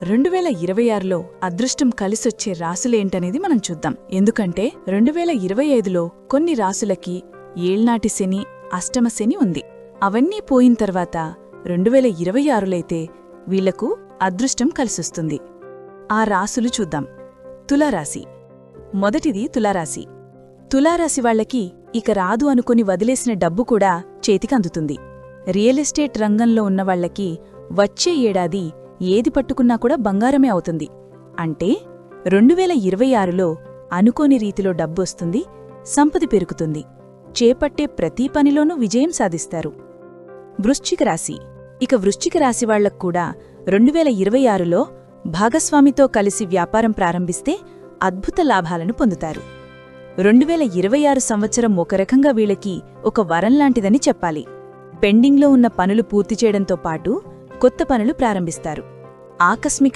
2026లో అదృష్టం కలిసొచ్చే రాసులేంటనేది మనం చూద్దాం. ఎందుకంటే 2025లో కొన్ని రాసులకి ఏళ్నాటి శని, అష్టమ శని ఉంది. అవన్నీ పోయిన తర్వాత 2026లైతే వీళ్లకు అదృష్టం కలిసొస్తుంది. ఆ రాసులు చూద్దాం. తులారాశి. మొదటిది తులారాశి. తులారాశి వాళ్లకి ఇక రాదు అనుకుని వదిలేసిన డబ్బు కూడా చేతికందుతుంది. రియల్ ఎస్టేట్ రంగంలో ఉన్నవాళ్లకి వచ్చే ఏడాది ఏది పట్టుకున్నా కూడా బంగారమే అవుతుంది. అంటే 2026లో అనుకోని రీతిలో డబ్బొస్తుంది, సంపద పెరుగుతుంది. చేపట్టే ప్రతి పనిలోనూ విజయం సాధిస్తారు. వృశ్చిక రాశి. ఇక వృశ్చిక రాశివాళ్లక్కూడా 2026లో భాగస్వామితో కలిసి వ్యాపారం ప్రారంభిస్తే అద్భుత లాభాలను పొందుతారు. 2026 సంవత్సరం ఒక రకంగా వీళ్లకి ఒక వరంలాంటిదని చెప్పాలి. పెండింగ్లో ఉన్న పనులు పూర్తి చేయడంతో పాటు కొత్త పనులు ప్రారంభిస్తారు. ఆకస్మిక